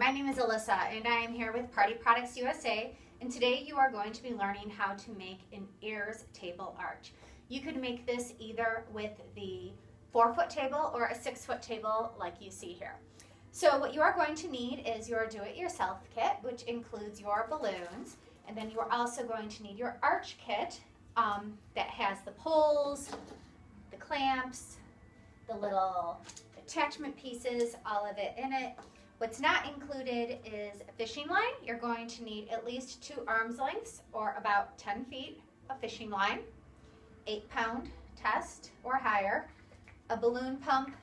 my name is Alyssa and I am here with Party Products USA, and today you are going to be learning how to make an Ayers table arch. You could make this either with the 4-foot table or a 6-foot table like you see here. So what you are going to need is your do-it-yourself kit, which includes your balloons, and then you are also going to need your arch kit that has the poles, the clamps, the little attachment pieces, all of it in it. What's not included is a fishing line. You're going to need at least 2 arms lengths or about 10 feet of fishing line, 8-pound test or higher, a balloon pump,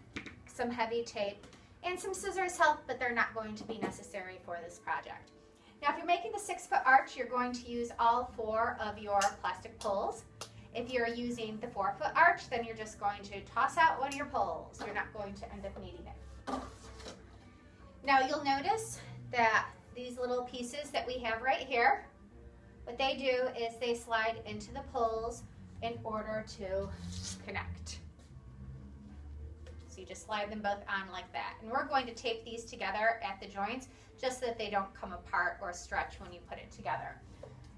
some heavy tape, and some scissors help, but they're not going to be necessary for this project. Now, if you're making the 6-foot arch, you're going to use all 4 of your plastic poles. If you're using the 4-foot arch, then you're just going to toss out one of your poles. You're not going to end up needing it. Now, you'll notice that these little pieces that we have right here, what they do is they slide into the poles in order to connect. So you just slide them both on like that. And we're going to tape these together at the joints just so that they don't come apart or stretch when you put it together.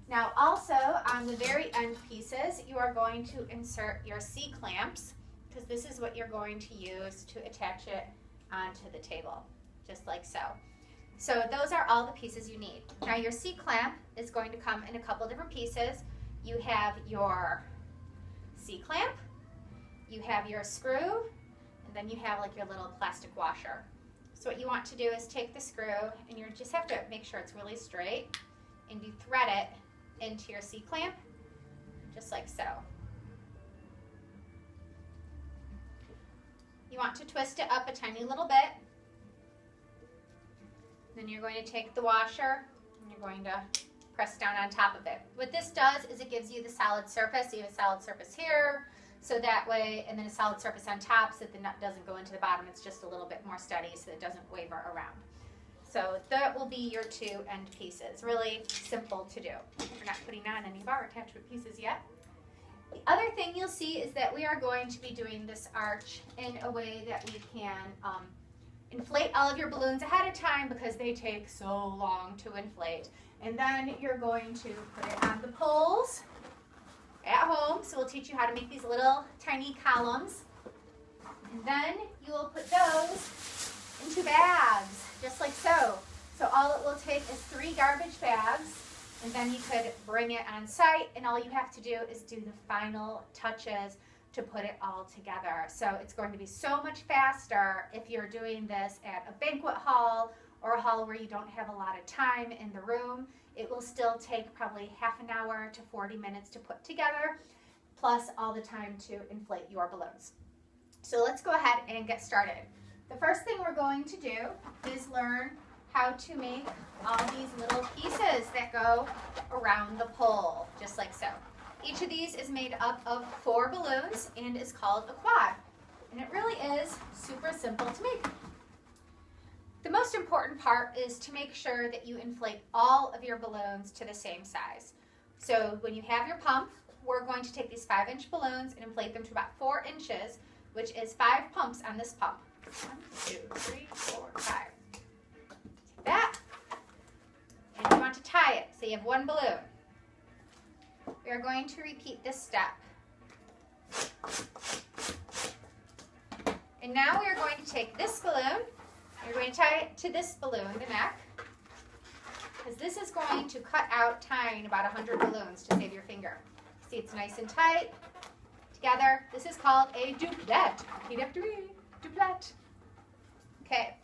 Now also on the very end pieces, you are going to insert your C-clamps, because this is what you're going to use to attach it onto the table, just like so. So those are all the pieces you need. Now your C-clamp is going to come in a couple different pieces. You have your C-clamp, you have your screw, and then you have like your little plastic washer. So what you want to do is take the screw, and you just have to make sure it's really straight, and you thread it into your C-clamp, just like so. You want to twist it up a tiny little bit. Then you're going to take the washer, and you're going to press down on top of it. What this does is it gives you the solid surface. You have a solid surface here, so that way, and then a solid surface on top so that the nut doesn't go into the bottom. It's just a little bit more steady so it doesn't waver around. So that will be your 2 end pieces. Really simple to do. We're not putting on any of our attachment pieces yet. The other thing you'll see is that we are going to be doing this arch in a way that we can inflate all of your balloons ahead of time, because they take so long to inflate. And then you're going to put it on the poles at home. So we'll teach you how to make these little tiny columns. And then you will put those into bags, just like so. So all it will take is 3 garbage bags, and then you could bring it on site, and all you have to do is do the final touches to put it all together. So it's going to be so much faster if you're doing this at a banquet hall or a hall where you don't have a lot of time in the room. It will still take probably half an hour to 40 minutes to put together, plus all the time to inflate your balloons. So let's go ahead and get started. The first thing we're going to do is learn how to make all these little pieces that go around the pole, just like so. Each of these is made up of 4 balloons and is called a quad. And it really is super simple to make. The most important part is to make sure that you inflate all of your balloons to the same size. So when you have your pump, we're going to take these 5-inch balloons and inflate them to about 4 inches, which is 5 pumps on this pump. 1, 2, 3, 4, 5. Take that, and you want to tie it, so you have 1 balloon. We are going to repeat this step. And now we are going to take this balloon, you're going to tie it to this balloon, the neck, because this is going to cut out tying about 100 balloons to save your finger. See, it's nice and tight together. This is called a duplet. Repeat after me, duplet. Okay,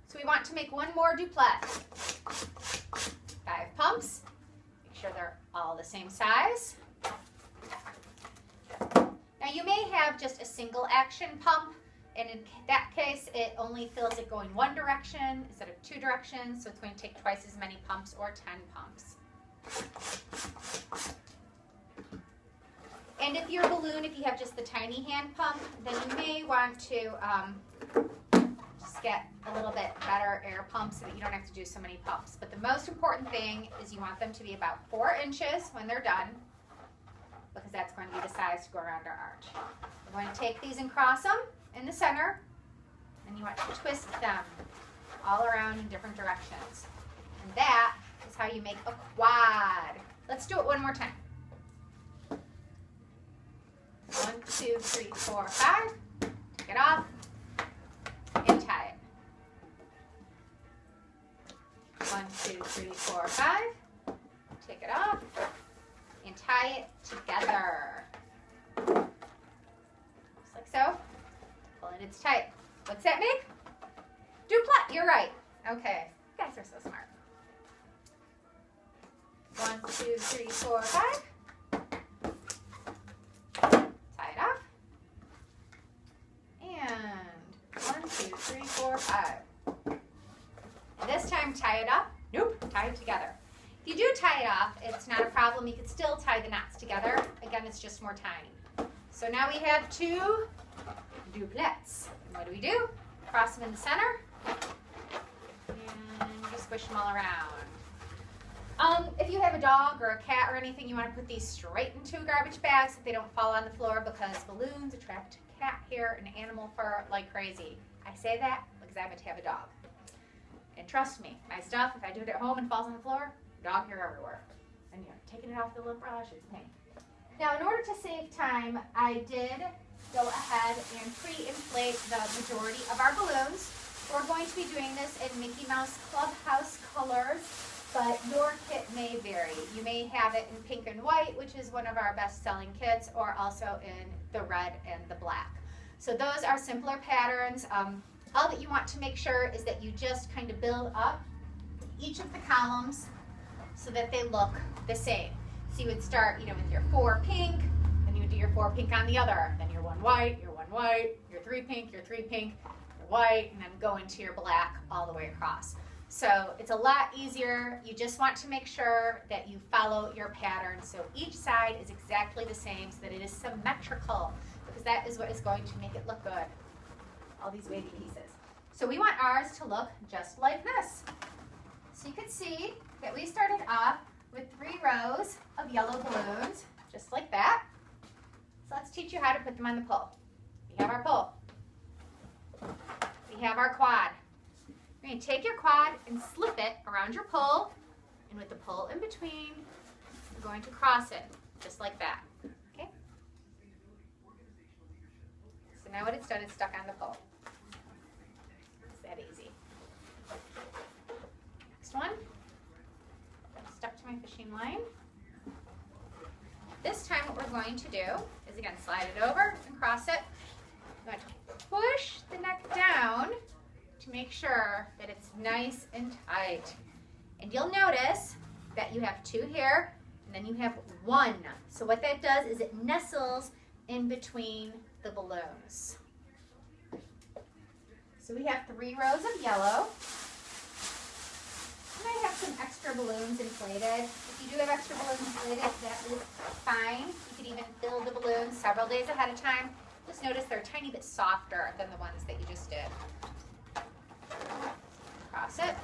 so we want to make 1 more duplet. 5 pumps. Make sure they're all the same size. Now you may have just a single action pump, and in that case it only fills it going 1 direction instead of 2 directions, so it's going to take twice as many pumps, or 10 pumps. And if your balloon, if you have just the tiny hand pump, then you may want to just get a little bit better air pump so that you don't have to do so many pumps. But the most important thing is you want them to be about 4 inches when they're done, because that's going to be the size to go around our arch. We're going to take these and cross them in the center, and you want to twist them all around in different directions. And that is how you make a quad. Let's do it one more time. 1, 2, 3, 4, 5. Take it off and tie it. 1, 2, 3, 4, 5. Take it off and tie it together. Just like so. Pull it, it's tight. What's that make? Duplet, you're right. Okay, you guys are so smart. 1, 2, 3, 4, 5. Tie it off. And 1, 2, 3, 4, 5. And this time tie it up. Nope, tie it together. If you do tie it off, it's not a problem. You can still tie the knots together. Again, it's just more tying. So now we have 2 duplets. And what do? Cross them in the center. And just squish them all around. If you have a dog or a cat or anything, you want to put these straight into garbage bags so they don't fall on the floor, because balloons attract cat hair and animal fur like crazy. I say that because I happen to have a dog. And trust me, my stuff, if I do it at home and falls on the floor, dog hair everywhere. And you're taking it off the lint brush, it's a pain. Now, in order to save time, I did go ahead and pre-inflate the majority of our balloons. We're going to be doing this in Mickey Mouse Clubhouse colors, but your kit may vary. You may have it in pink and white, which is one of our best-selling kits, or also in the red and the black. So those are simpler patterns. All that you want to make sure is that you just kind of build up each of the columns so that they look the same. So you would start, with your 4 pink, then you would do your 4 pink on the other, then your 1 white, your 1 white, your 3 pink, your 3 pink, your white, and then go into your black all the way across. So it's a lot easier. You just want to make sure that you follow your pattern so each side is exactly the same, so that it is symmetrical, because that is what is going to make it look good. All these wavy pieces. So we want ours to look just like this. So you can see that we started off with 3 rows of yellow balloons, just like that. So let's teach you how to put them on the pole. We have our pole. We have our quad. You're going to take your quad and slip it around your pole, and with the pole in between, you're going to cross it, just like that. Okay? So now what it's done is stuck on the pole. It's that easy. Next one. Stuck to my fishing line. This time what we're going to do is, again, slide it over and cross it. I'm going to push the neck down to make sure that it's nice and tight. And you'll notice that you have 2 here, and then you have 1. So what that does is it nestles in between the balloons. So we have 3 rows of yellow. And I have some extra balloons inflated. If you do have extra balloons inflated, that is fine. You could even fill the balloons several days ahead of time. Just notice they're a tiny bit softer than the ones that you just did. Cross it.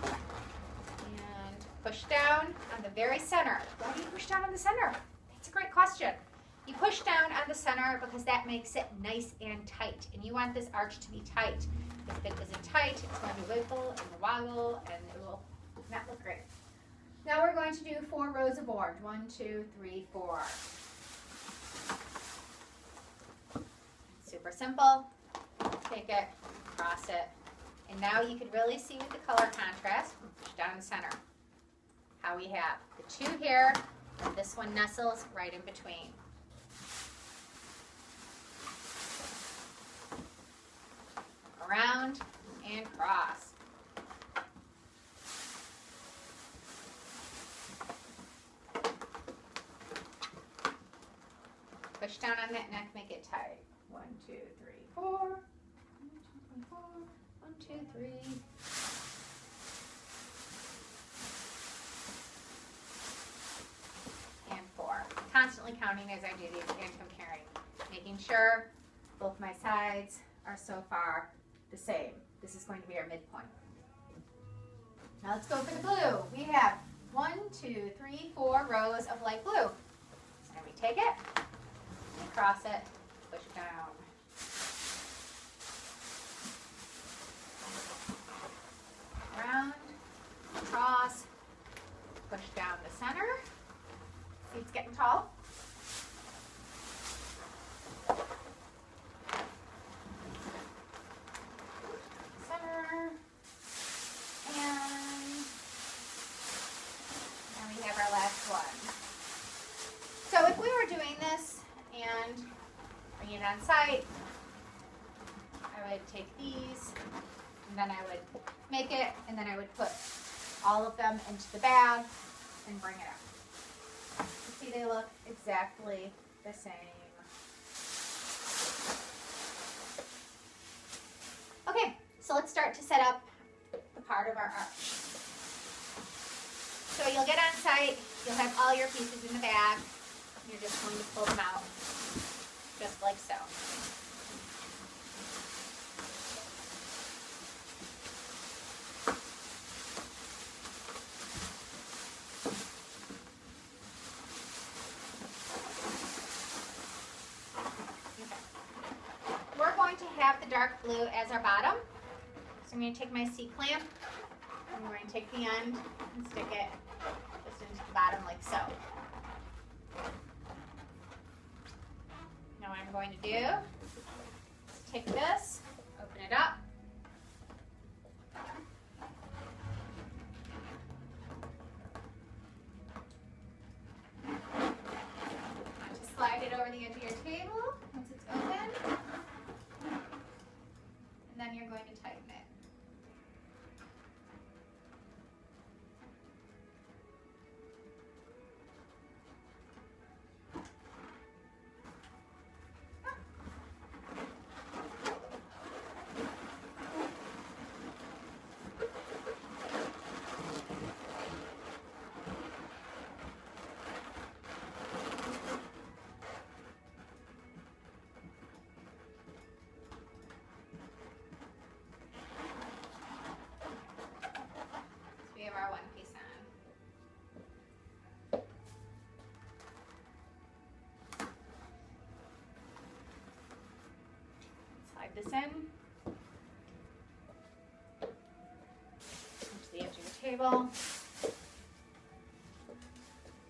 And push down on the very center. Why do you push down on the center? That's a great question. You push down on the center because that makes it nice and tight. And you want this arch to be tight. If it isn't tight, it's going to wiggle and woggle, and it will not look great. Now we're going to do 4 rows of orange. 1, 2, 3, 4. Super simple. Take it, cross it, and now you can really see with the color contrast, push down the center, how we have the 2 here, and this one nestles right in between. Around and cross. Push down on that neck, make it tight. 1, 2, 3, 4. 1, 2, 3, 4. 1, 2, 3. And 4. Constantly counting as I do these and comparing, making sure both my sides are so far the same. This is going to be our midpoint. Now let's go for the blue. We have 1, 2, 3, 4 rows of light blue. So now we take it, and cross it, push it down. bring it on site. I would take these, and then I would make it, and then I would put all of them into the bag and bring it up. You see, they look exactly the same. Okay, so let's start to set up the part of our arch. So you'll get on site, you'll have all your pieces in the bag. You're just going to pull them out, just like so. The dark blue as our bottom. So I'm going to take my C-clamp, I'm going to take the end and stick it just into the bottom like so. Now what I'm going to do is take this, open it up, just slide it over the edge of your table once it's open. And then you're going to tighten it. Our one piece on. Slide this in onto the edge of your table.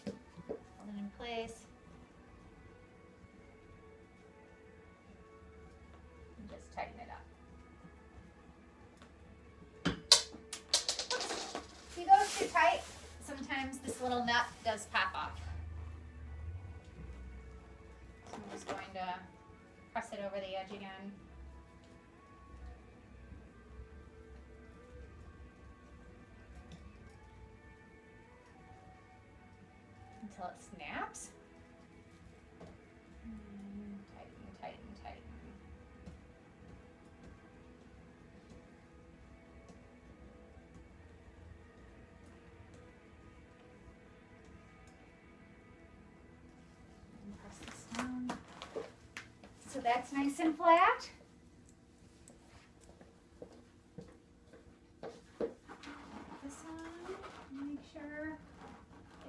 Hold it in place. And just tighten it up. If you go too tight, sometimes this little nut does pop off. So I'm just going to press it over the edge again. Until it snaps. Tighten, tighten, tighten. So that's nice and flat. This on, make sure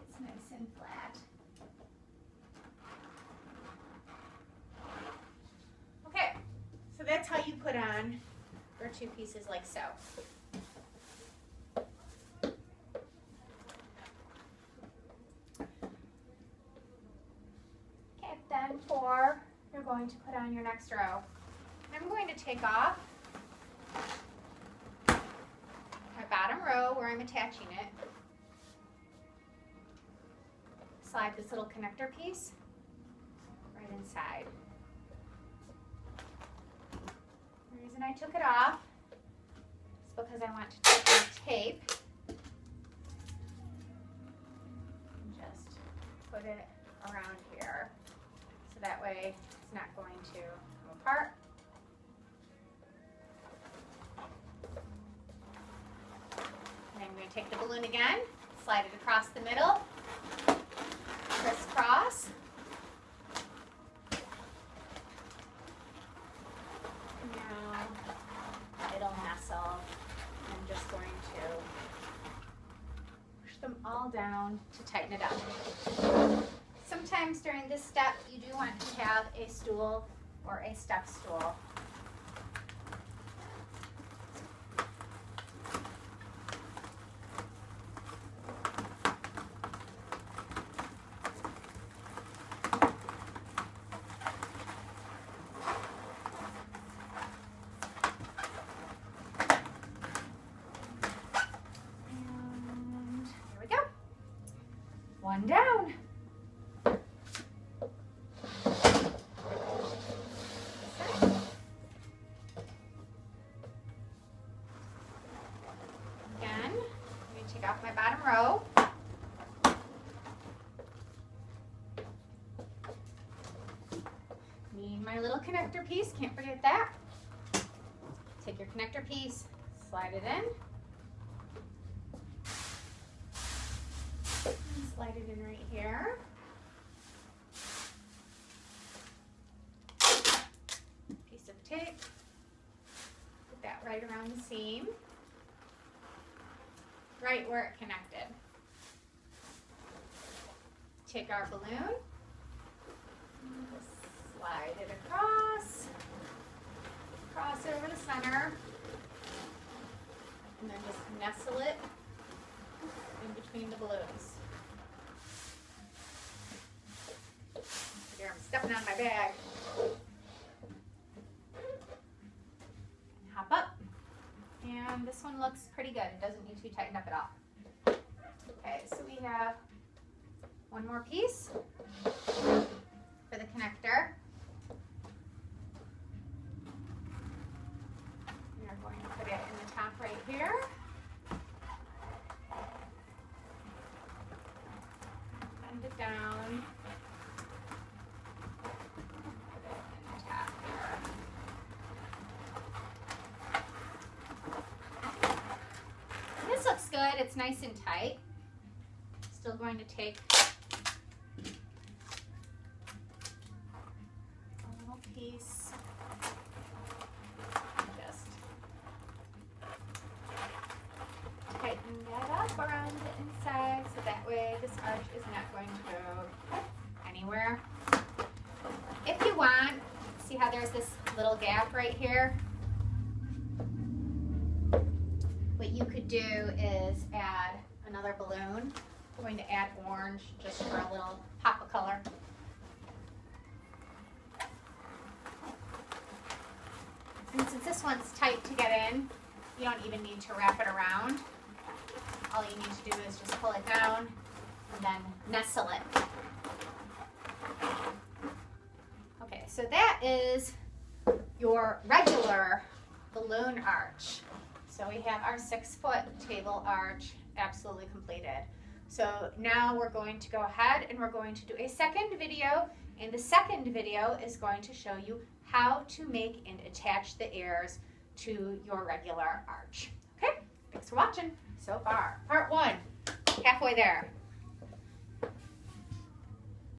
it's nice and flat. Okay, so that's how you put on your two pieces like so. Okay, then you're going to put on your next row. I'm going to take off my bottom row where I'm attaching it. Slide this little connector piece right inside. The reason I took it off is because I want to take my tape and just put it around here. So that way it's not going to come apart. And I'm going to take the balloon again, slide it across the middle, crisscross. Now it'll nestle. I'm just going to push them all down to tighten it up. Sometimes during this step, you do want to have a stool or a step stool. And here we go. One down. my bottom row. Need my little connector piece, can't forget that. Take your connector piece, slide it in. And slide it in right here. Piece of tape. Put that right around the seam. Right where it connected. Take our balloon. Just slide it across over the center, and then just nestle it in between the balloons. Here, I'm stepping on my bag. Hop up, and this one looks pretty good. It doesn't need to be tightened up at all. Okay, so we have one more piece for the connector. We're going to put it in the top right here. Bend it down. Put it in the top here. This looks good. It's nice and tight. Still going to take piece, just tighten that up around the inside so that way this arch is not going to go anywhere. If you want, see how there's this little gap right here? What you could do is add another balloon. I'm going to add orange just for a little pop of color. And since this one's tight to get in, you don't even need to wrap it around. All you need to do is just pull it down and then nestle it. Okay, so that is your regular balloon arch. So we have our 6-foot table arch absolutely completed. So now we're going to go ahead and we're going to do a second video, and the second video is going to show you how to make and attach the ears to your regular arch. Okay, thanks for watching so far. Part 1, halfway there.